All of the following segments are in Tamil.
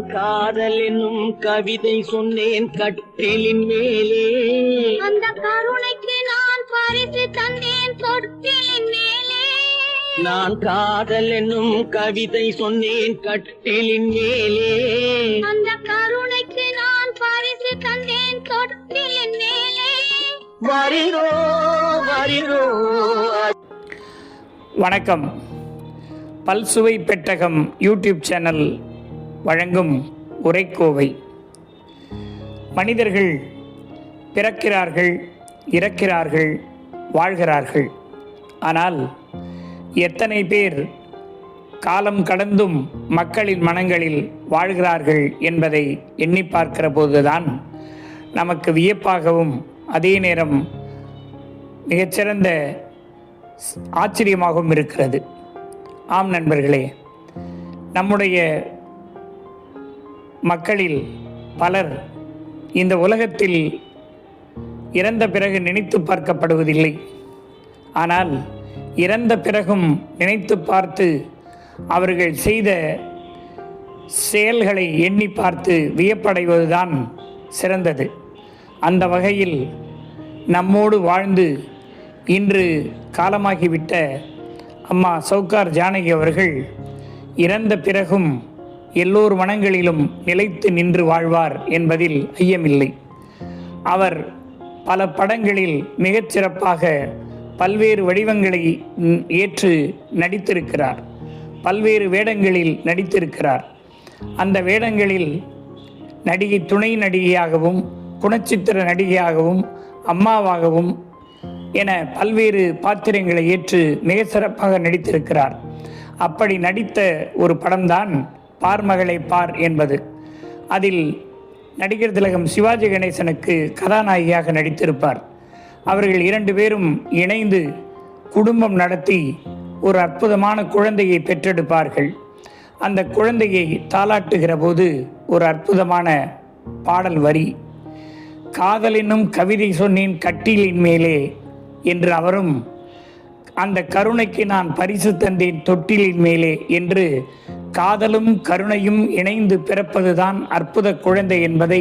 நான் காதல் என்னும் கவிதை சொன்னேன் கட்டிலின் மேலே. அந்த கருணைக்கு நான் பரிசு தந்தேன் தொட்டிலின் மேலே. நான் காதல் என்னும் கவிதை சொன்னேன் கட்டிலின் மேலே. அந்த கருணைக்கு நான் பரிசு தந்தேன் தொட்டிலின் மேலே. வரிரோ வரிரோ. வணக்கம். பல்சுவை பெட்டகம் யூடியூப் சேனல் வழங்கும் உரைக்கோவை. மனிதர்கள் பிறக்கிறார்கள், இறக்கிறார்கள், வாழ்கிறார்கள். ஆனால் எத்தனை பேர் காலம் கடந்தும் மக்களின் மனங்களில் வாழ்கிறார்கள் என்பதை எண்ணி பார்க்கிற போதுதான் நமக்கு வியப்பாகவும் அதே நேரம் மிகச்சிறந்த ஆச்சரியமாகவும் இருக்கிறது. ஆம் நண்பர்களே, நம்முடைய மக்களில் பலர் இந்த உலகத்தில் இறந்த பிறகு நினைத்து பார்க்கப்படுவதில்லை. ஆனால் இறந்த பிறகும் நினைத்து பார்த்து அவர்கள் செய்த செயல்களை எண்ணி பார்த்து வியப்படைவதுதான் சிறந்தது. அந்த வகையில் நம்மோடு வாழ்ந்து இன்று காலமாகிவிட்ட அம்மா சௌகார் ஜானகி அவர்கள் இறந்த பிறகும் எல்லோர் மனங்களிலும் நிலைத்து நின்று வாழ்வார் என்பதில் ஐயமில்லை. அவர் பல படங்களில் மிகச்சிறப்பாக பல்வேறு வடிவங்களை ஏற்று நடித்திருக்கிறார். பல்வேறு வேடங்களில் நடித்திருக்கிறார். அந்த வேடங்களில் நடிகை, துணை நடிகையாகவும், குணச்சித்திர நடிகையாகவும், அம்மாவாகவும் என பல்வேறு பாத்திரங்களை ஏற்று மிக சிறப்பாக நடித்திருக்கிறார். அப்படி நடித்த ஒரு படம்தான் பார் மகளே பார் என்பது. அதில் நடிகர் திலகம் சிவாஜி கணேசனுக்கு கதாநாயகியாக நடித்திருப்பார். அவர்கள் இரண்டு பேரும் இணைந்து குடும்பம் நடத்தி ஒரு அற்புதமான குழந்தையை பெற்றெடுப்பார்கள். அந்த குழந்தையை தாலாட்டுகிற போது ஒரு அற்புதமான பாடல் வரி, காதல் என்னும் கவிதை சொன்னேன் கட்டிலின் மேலே என்று அவரும், அந்த கருணைக்கு நான் பரிசு தந்தேன் தொட்டிலின் மேலே என்று காதலும் கருணையும் இணைந்து பிறப்பதுதான் அற்புத குழந்தை என்பதை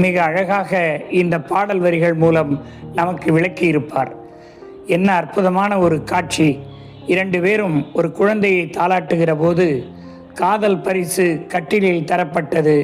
மிக அழகாக இந்த பாடல் வரிகள் மூலம் நமக்கு விளக்கியிருப்பார். என்ன அற்புதமான ஒரு காட்சி! இரண்டு பேரும் ஒரு குழந்தையை தாலாட்டுகிற போது காதல் பரிசு கட்டிலில் தரப்பட்டது,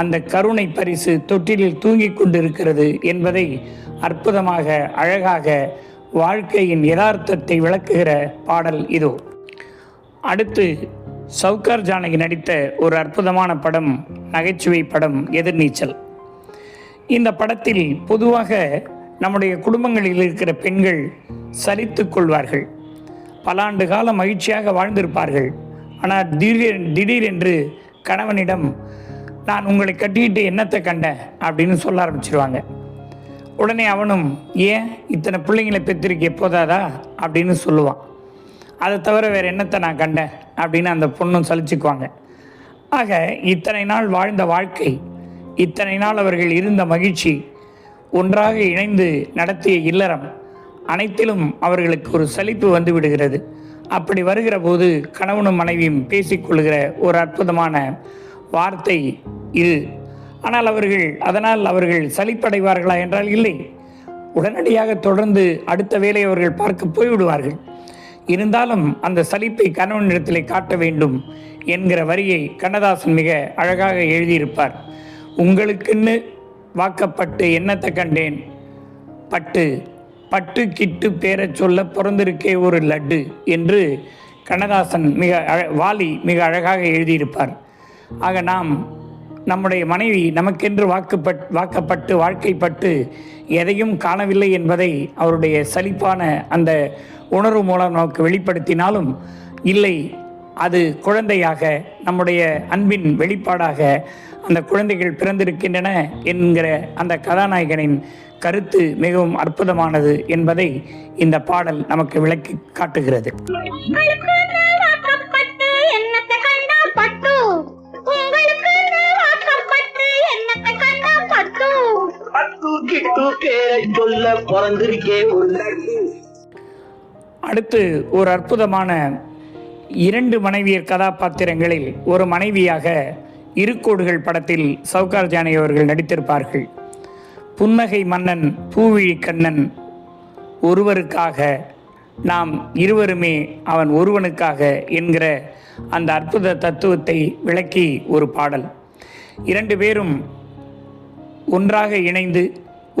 அந்த கருணை பரிசு தொட்டிலில் தூங்கிக் கொண்டிருக்கிறது என்பதை அற்புதமாக அழகாக வாழ்க்கையின் யதார்த்தத்தை விளக்குகிற பாடல் இதோ. அடுத்து சௌகார் ஜானகி நடித்த ஒரு அற்புதமான படம், நகைச்சுவை படம் எதிர்நீச்சல். இந்த படத்தில் பொதுவாக நம்முடைய குடும்பங்களில் இருக்கிற பெண்கள் சலித்துக் கொள்வார்கள். பல ஆண்டு காலம் மகிழ்ச்சியாக வாழ்ந்திருப்பார்கள். ஆனால் திடீரென்று கணவனிடம் நான் உங்களை கட்டிக்கிட்டு என்னத்தை கண்டேன் அப்படின்னு சொல்ல ஆரம்பிச்சிருவாங்க. உடனே அவனும், ஏன் இத்தனை பிள்ளைங்களை பெற்றிருக்க போதாதா அப்படின்னு சொல்லுவான். அதை தவிர வேறு என்னத்தை நான் கண்டேன் அப்படின்னு அந்த பொண்ணும் சலிச்சுக்குவாங்க. ஆக இத்தனை நாள் வாழ்ந்த வாழ்க்கை, இத்தனை நாள் அவர்கள் இருந்த மகிழ்ச்சி, ஒன்றாக இணைந்து நடத்திய இல்லறம் அனைத்திலும் அவர்களுக்கு ஒரு சலிப்பு வந்து விடுகிறது. அப்படி வருகிற போது கணவனும் மனைவியும் பேசிக்கொள்கிற ஒரு அற்புதமான வார்த்தை இது. ஆனால் அதனால் அவர்கள் சலிப்படைவார்களா என்றால் இல்லை. உடனடியாக தொடர்ந்து அடுத்த வேலை அவர்கள் பார்க்க போய்விடுவார்கள். இருந்தாலும் அந்த சலிப்பை கணவனிடத்திலே காட்ட வேண்டும் என்கிற வரியை கண்ணதாசன் மிக அழகாக எழுதியிருப்பார். உங்களுக்குன்னு வாக்கப்பட்டு என்னத்தை கண்டேன், பட்டு பட்டு கிட்டு பேரச் சொல்ல பிறந்திருக்கே ஒரு லட்டு என்று கண்ணதாசன் வாலி மிக அழகாக எழுதியிருப்பார். ஆக நாம் நம்முடைய மனைவி நமக்கென்று வாக்கப்பட்டு வாழ்க்கைப்பட்டு எதையும் காணவில்லை என்பதை அவருடைய சலிப்பான அந்த உணர்வு மூலம் நமக்கு வெளிப்படுத்தினாலும் இல்லை, அது குழந்தையாக நம்முடைய அன்பின் வெளிப்பாடாக அந்த குழந்தைகள் பிறந்திருக்கின்றன என்கிற அந்த கதாநாயகனின் கருத்து மிகவும் அற்புதமானது என்பதை இந்த பாடல் நமக்கு விளக்கி காட்டுகிறது. அடுத்து ஒரு அற்புதமான இரண்டு மனைவியர் கதாபாத்திரங்களில் ஒரு மனைவியாக இருக்கோடுகள் படத்தில் சவுகார் ஜானகி அவர்கள் நடித்திருப்பார்கள். புன்னகை மன்னன் பூவிழி கண்ணன் ஒருவருக்காக, நாம் இருவருமே அவன் ஒருவனுக்காக என்கிற அந்த அற்புத தத்துவத்தை விளக்கி ஒரு பாடல். இரண்டு பேரும் ஒன்றாக இணைந்து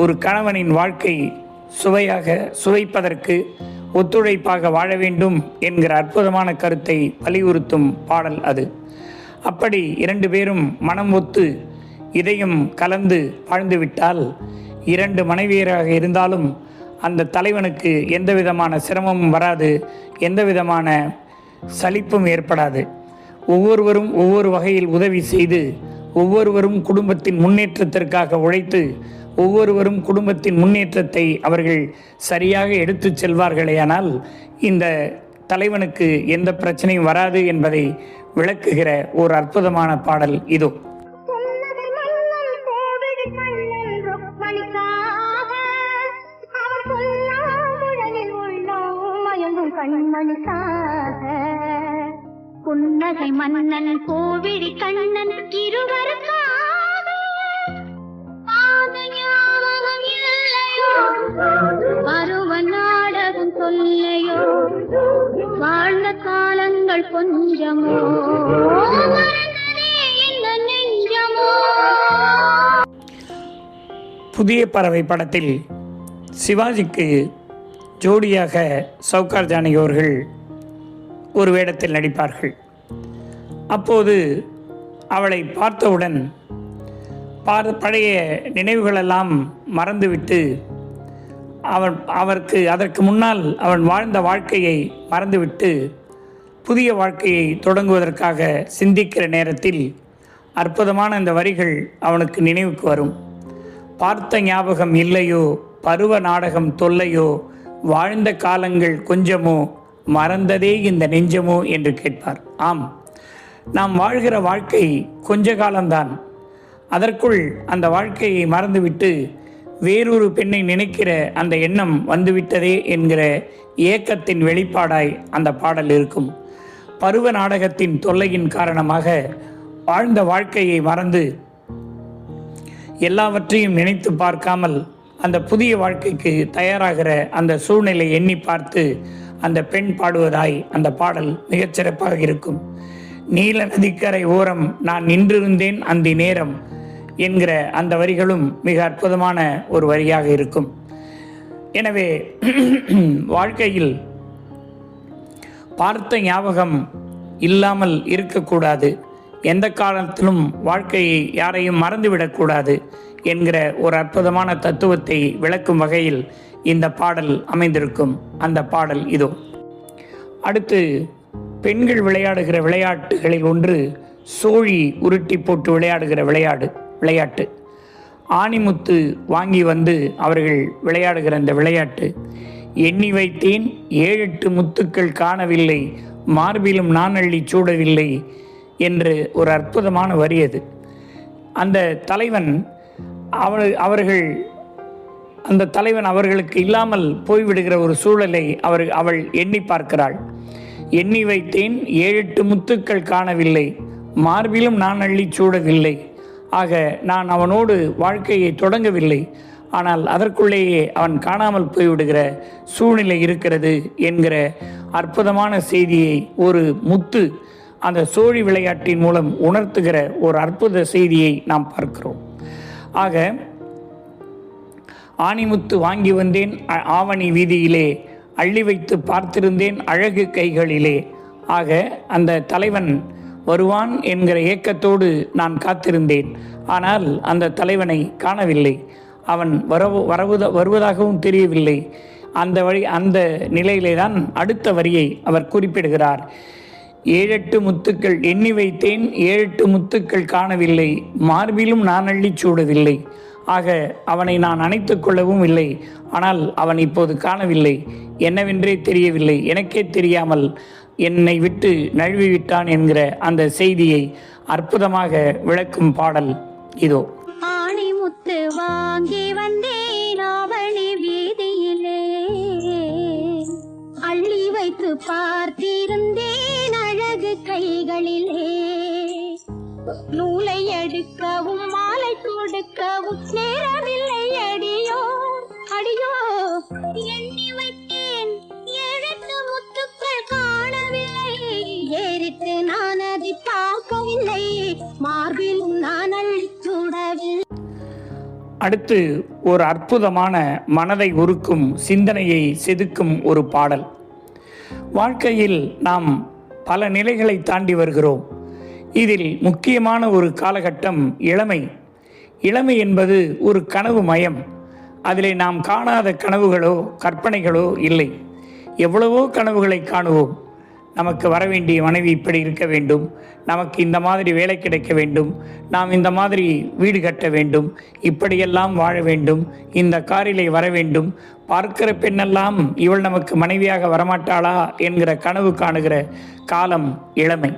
ஒரு கணவனின் வாழ்க்கை சுவைப்பதற்கு ஒத்துழைப்பாக வாழ வேண்டும் என்கிற அற்புதமான கருத்தை வலியுறுத்தும் பாடல் அது. அப்படி இரண்டு பேரும் மனம் ஒத்து இதயம் கலந்து வாழ்ந்துவிட்டால், இரண்டு மனைவியராக இருந்தாலும் அந்த தலைவனுக்கு எந்த விதமான சிரமமும் வராது, எந்த விதமான சலிப்பும் ஏற்படாது. ஒவ்வொருவரும் ஒவ்வொரு வகையில் உதவி செய்து, ஒவ்வொருவரும் குடும்பத்தின் முன்னேற்றத்திற்காக உழைத்து, ஒவ்வொருவரும் குடும்பத்தின் முன்னேற்றத்தை அவர்கள் சரியாக எடுத்து செல்வார்களேயானால் இந்த தலைவனுக்கு எந்த பிரச்சனையும் வராது என்பதை விளக்குகிற ஒரு அற்புதமான பாடல் இதோ. புன்னகை மன்னன் கோவிடி கண்ணன் இருவருக்காக பருவ நாடகம் சொல்லையோ, வாழ்ந்த காலங்கள் கொஞ்சமோ, நெஞ்சமோ. புதிய பறவை படத்தில் சிவாஜிக்கு ஜோடியாக சவுகார் ஜானகி அவர்கள் ஒரு வேடத்தில் நடிப்பார்கள். அப்போது அவளை பார்த்தவுடன் பழைய நினைவுகளெல்லாம் மறந்துவிட்டு அவருக்கு அதற்கு முன்னால் அவன் வாழ்ந்த வாழ்க்கையை மறந்துவிட்டு புதிய வாழ்க்கையை தொடங்குவதற்காக சிந்திக்கிற நேரத்தில் அற்புதமான இந்த வரிகள் அவனுக்கு நினைவுக்கு வரும். பார்த்த ஞாபகம் இல்லையோ, பருவ நாடகம் தொல்லையோ, வாழ்ந்த காலங்கள் கொஞ்சமோ, மறந்ததே இந்த நெஞ்சமோ என்று கேட்பார். ஆம், நாம் வாழ்கிற வாழ்க்கை கொஞ்ச காலம்தான். அதற்குள் அந்த வாழ்க்கையை மறந்துவிட்டு வேறொரு பெண்ணை நினைக்கிற அந்த எண்ணம் வந்துவிட்டதே என்கிற ஏக்கத்தின் வெளிப்பாடாய் அந்த பாடல் இருக்கும். பருவ நாடகத்தின் தொல்லையின் காரணமாக வாழ்ந்த வாழ்க்கையை மறந்து எல்லாவற்றையும் நினைத்து பார்க்காமல் அந்த புதிய வாழ்க்கைக்கு தயாராகிற அந்த சூழ்நிலை எண்ணி பார்த்து அந்த பெண் பாடுவதாய் அந்த பாடல் மிகச்சிறப்பாக இருக்கும். நீல நதிக்கரை ஓரம் நான் நின்றிருந்தேன் அந்த நேரம் என்கிற அந்த வரிகளும் மிக அற்புதமான ஒரு வரியாக இருக்கும். எனவே வாழ்க்கையில் பார்த்த ஞாபகம் இல்லாமல் இருக்கக்கூடாது, எந்த காலத்திலும் வாழ்க்கையை யாரையும் மறந்துவிடக்கூடாது என்கிற ஒரு அற்புதமான தத்துவத்தை விளக்கும் வகையில் இந்த பாடல் அமைந்திருக்கும். அந்த பாடல் இதோ. அடுத்து பெண்கள் விளையாடுகிற விளையாட்டுகளில் ஒன்று சோழி உருட்டி போட்டு விளையாடுகிற விளையாட்டு. ஆணிமுத்து வாங்கி வந்து அவர்கள் விளையாடுகிற அந்த விளையாட்டு. எண்ணி வைத்தேன் 7-8 முத்துக்கள் காணவில்லை, மார்பிலும் நான் அள்ளி சூடவில்லை என்று ஒரு அற்புதமான வரி அது. அந்த தலைவன் அந்த தலைவன் அவர்களுக்கு இல்லாமல் போய்விடுகிற ஒரு சூழலை அவள் எண்ணி பார்க்கிறாள். எண்ணி வைத்தேன் 7-8 முத்துக்கள் காணவில்லை, மார்பிலும் நான் அள்ளி சூடவில்லை. ஆக நான் அவனோடு வாழ்க்கையை தொடங்கவில்லை, ஆனால் அதற்குள்ளேயே அவன் காணாமல் போய்விடுகிற சூழ்நிலை இருக்கிறது என்கிற அற்புதமான செய்தியை ஒரு முத்து அந்த சோழி விளையாட்டின் மூலம் உணர்த்துகிற ஒரு அற்புத செய்தியை நாம் பார்க்கிறோம். ஆக ஆணிமுத்து வாங்கி வந்தேன் ஆவணி வீதியிலே, அள்ளி வைத்து பார்த்திருந்தேன் அழகு கைகளிலே. ஆக அந்த தலைவன் வருவான் என்கிற ஏக்கத்தோடு நான் காத்திருந்தேன். ஆனால் அந்த தலைவனை காணவில்லை, அவன் வருவதாகவும் தெரியவில்லை. அந்த நிலையிலே தான் அடுத்த வரியை அவர் குறிப்பிடுகிறார். 7-8 முத்துக்கள் எண்ணி வைத்தேன், 7-8 முத்துக்கள் காணவில்லை, மார்பிலும் நான் அள்ளி சூடவில்லை. ஆக அவனை நான் அணைத்துக் கொள்ளவும் இல்லை, ஆனால் அவன் இப்போது காணவில்லை, என்னவென்றே தெரியவில்லை, எனக்கே தெரியாமல் என்னை விட்டு நழுவி விட்டான் என்கிற அந்த செய்தியை அற்புதமாக விளக்கும் பாடல் இதோ. ஆணிமுத்து வாங்கி வந்தேன் ஆவணி வீதியிலே, அள்ளி வைத்து பார்த்திருந்தேன் அழகு கைகளிலே. நூலை எடுக்கவும் மாலை கொடுக்கவும் நேரமில்லை அடியோ அடியோ. எண்ணி வைத்தேன் 7 முத்துக்கள் காணவில்லை, ஏறிட்டு நான் அதை பார்க்கவில்லை, மார்பிலும் நான் அள்ளிச் சுடவில்லை. அடுத்து ஒரு அற்புதமான மனதை உருக்கும் சிந்தனையை செதுக்கும் ஒரு பாடல். வாழ்க்கையில் நாம் பல நிலைகளை தாண்டி வருகிறோம். இதில் முக்கியமான ஒரு காலகட்டம் இளமை. இளமை என்பது ஒரு கனவு மயம். அதிலே நாம் காணாத கனவுகளோ கற்பனைகளோ இல்லை. எவ்வளவோ கனவுகளை காணுவோம். நமக்கு வர வேண்டிய மனைவி இப்படி இருக்க வேண்டும், நமக்கு இந்த மாதிரி வேலை கிடைக்க வேண்டும், நாம் இந்த மாதிரி வீடு கட்ட வேண்டும், இப்படியெல்லாம் வாழ வேண்டும், இந்த காரிலே வர வேண்டும், பார்க்கிற பெண்ணெல்லாம் இவள் நமக்கு மனைவியாக வரமாட்டாளா என்கிற கனவு காணுகிற காலம் இளமை.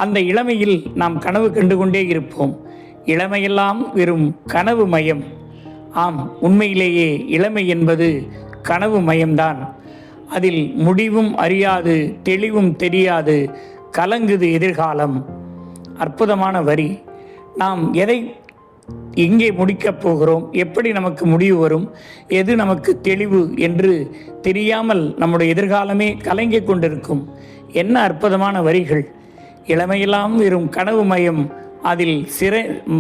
அந்த இளமையில் நாம் கனவு கண்டு கொண்டே இருப்போம். இளமையெல்லாம் வெறும் கனவு மயம். ஆம், உண்மையிலேயே இளமை என்பது கனவு மயம்தான். அதில் முடிவும் அறியாது, தெளிவும் தெரியாது, கலங்குது எதிர்காலம். அற்புதமான வரி. நாம் எதை எங்கே முடிக்கப் போகிறோம், எப்படி நமக்கு முடிவு வரும், எது நமக்கு தெளிவு என்று தெரியாமல் நம்முடைய எதிர்காலமே கலங்கிக் கொண்டிருக்கும். என்ன அற்புதமான வரிகள்! இளமையெல்லாம் வெறும் கனவு மயம், அதில்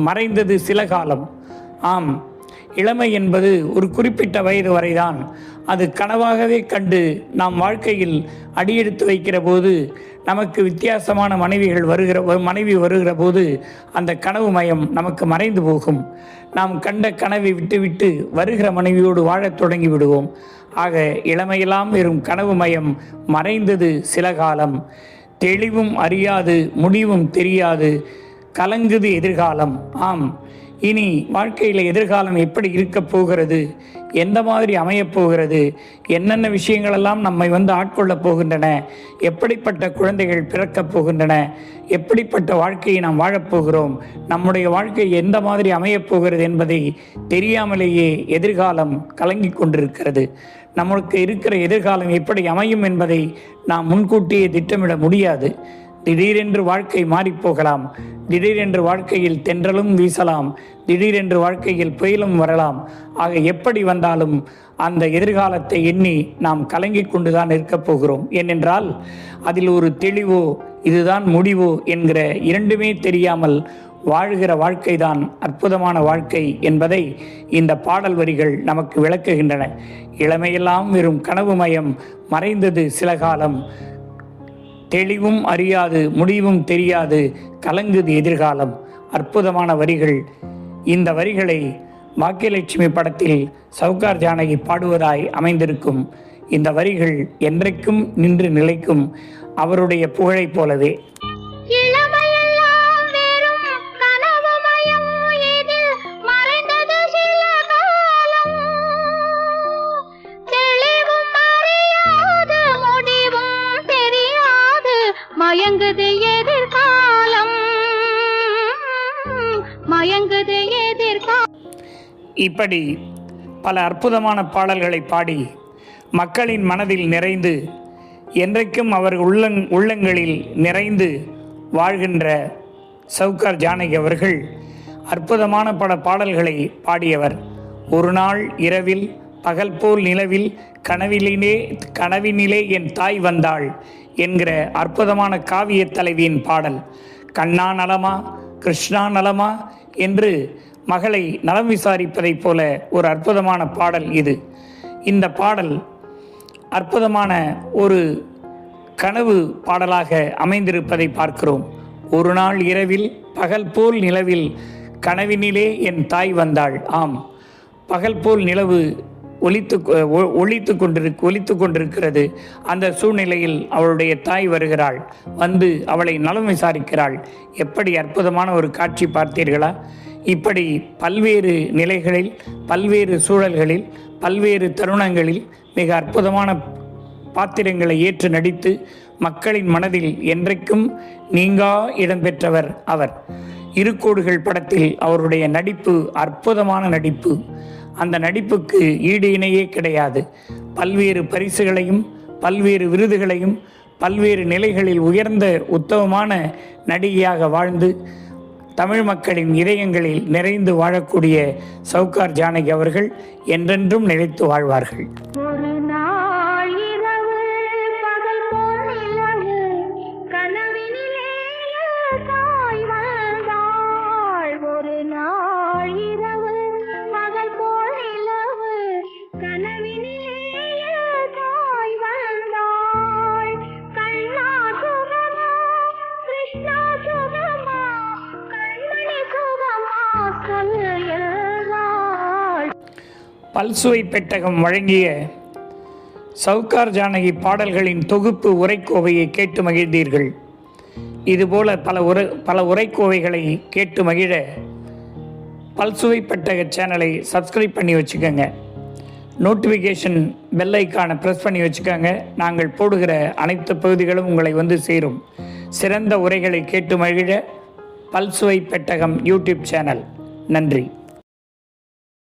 மறைந்தது சில காலம். ஆம், இளமை என்பது ஒரு குறிப்பிட்ட வயது வரைதான். அது கனவாகவே கண்டு நாம் வாழ்க்கையில் அடியெடுத்து வைக்கிற போது, நமக்கு வித்தியாசமான மனைவி வருகிற போது அந்த கனவு மயம் நமக்கு மறைந்து போகும். நாம் கண்ட கனவை விட்டுவிட்டு வருகிற மனைவியோடு வாழத் தொடங்கி விடுவோம். ஆக இளமையெல்லாம் வெறும் கனவு மயம், மறைந்தது சில காலம், தெளிவும் அறியாது, முடிவும் தெரியாது, கலங்குது எதிர்காலம். ஆம், இனி வாழ்க்கையில் எதிர்காலம் எப்படி இருக்கப் போகிறது, எந்த மாதிரி அமையப் போகிறது, என்னென்ன விஷயங்களெல்லாம் நம்மை ஆட்கொள்ளப் போகின்றன, எப்படிப்பட்ட குழந்தைகள் பிறக்கப் போகின்றன, எப்படிப்பட்ட வாழ்க்கையை நாம் வாழப்போகிறோம், நம்முடைய வாழ்க்கை எந்த மாதிரி அமையப் போகிறது என்பதை தெரியாமலேயே எதிர்காலம் கலங்கி கொண்டிருக்கிறது. நமக்கு இருக்கிற எதிர்காலம் எப்படி அமையும் என்பதை நாம் முன்கூட்டியே திட்டமிட முடியாது. திடீரென்று வாழ்க்கை மாறிப்போகலாம். திடீரென்று வாழ்க்கையில் தென்றலும் வீசலாம். திடீரென்று வாழ்க்கையில் புயலும் வரலாம். ஆக எப்படி வந்தாலும் அந்த எதிர்காலத்தை எண்ணி நாம் கலங்கி கொண்டுதான் இருக்கப் போகிறோம். ஏனென்றால் அதில் ஒரு தெளிவோ இதுதான் முடிவோ என்கிற இரண்டுமே தெரியாமல் வாழ்கிற வாழ்க்கைதான் அற்புதமான வாழ்க்கை என்பதை இந்த பாடல் வரிகள் நமக்கு விளக்குகின்றன. இளமையெல்லாம் வெறும் கனவு மயம், மறைந்தது சில காலம், தெளிவும் அறியாது, முடிவும் தெரியாது, கலங்குது எதிர்காலம். அற்புதமான வரிகள். இந்த வரிகளை பாக்கியலட்சுமி படத்தில் சவுகார் ஜானகி பாடுவதாய் அமைந்திருக்கும். இந்த வரிகள் என்றைக்கும் நின்று நிலைக்கும், அவருடைய புகழைப் போலவே. மயங்குது எதிர்காலம், மயங்குது எதிர்காலம். இப்படி பல அற்புதமான பாடல்களை பாடி மக்களின் மனதில் நிறைந்து என்றைக்கும் அவர் உள்ளங்களில் நிறைந்து வாழ்கின்ற சவுகார் ஜானகி அவர்கள் அற்புதமான பல பாடல்களை பாடியவர். ஒரு நாள் இரவில் பகல் போல் நிலவில் கனவினிலே என் தாய் வந்தாள் என்கிற அற்புதமான காவிய தலைவியின் பாடல். கண்ணா நலமா, கிருஷ்ணா நலமா என்று மகளை நலம் விசாரிப்பதைப் போல ஒரு அற்புதமான பாடல் இது. இந்த பாடல் அற்புதமான ஒரு கனவு பாடலாக அமைந்திருப்பதை பார்க்கிறோம். ஒரு நாள் இரவில் பகல் போல் நிலவில் கனவினிலே என் தாய் வந்தாள். ஆம், பகல் போல் நிலவு ஒலித்து கொண்டிருக்கிறது. அந்த சூழ்நிலையில் அவளுடைய தாய் வருகிறாள். வந்து அவளை நலம் விசாரிக்கிறாள். எப்படி அற்புதமான ஒரு காட்சி பார்த்தீர்களா? இப்படி பல்வேறு நிலைகளில், பல்வேறு சூழல்களில், பல்வேறு தருணங்களில் மிக அற்புதமான பாத்திரங்களை ஏற்று நடித்து மக்களின் மனதில் என்றைக்கும் நீங்கா இடம்பெற்றவர் அவர். இருக்கோடுகள் படத்தில் அவருடைய நடிப்பு அற்புதமான நடிப்பு. அந்த நடிப்புக்கு ஈடு இணையே கிடையாது. பல்வேறு பரிசுகளையும் பல்வேறு விருதுகளையும் பல்வேறு நிலைகளில் உயர்ந்த உத்தமமான நடிகையாக வாழ்ந்து தமிழ் மக்களின் இதயங்களில் நிறைந்து வாழக்கூடிய சவுகார் ஜானகி அவர்கள் என்றென்றும் நிலைத்து வாழ்வார்கள். ஒரு நாள் இரவு பகல் போல் நிலவு கனவினிலே தாய் வந்தாள். ஒரு நாள் இரவு பகல் போல் நிலவு கனவினிலே தாய் வந்தாள். கண்ணா சுகமா கிருஷ்ணா சுகமா கண்மணி சுகமா சொல் என்றாள். பல்சுவை பெட்டகம் வழங்கிய சவுகார் ஜானகி பாடல்களின் தொகுப்பு உரைக்கோவையை கேட்டு மகிழ்ந்தீர்கள். இதுபோல பல உரைக்கோவைகளை கேட்டு மகிழ பல்சுவை பெட்டக சேனலை சப்ஸ்கிரைப் பண்ணி வச்சுக்கோங்க. நோட்டிஃபிகேஷன் பெல் ஐக்கானை ப்ரெஸ் பண்ணி வச்சுக்கோங்க. நாங்கள் போடுகிற அனைத்து பகுதிகளும் உங்களை வந்து சேரும். சிறந்த உரைகளை கேட்டு மகிழ பல்சுவை பெட்டகம் யூடியூப் சேனல். நன்றி.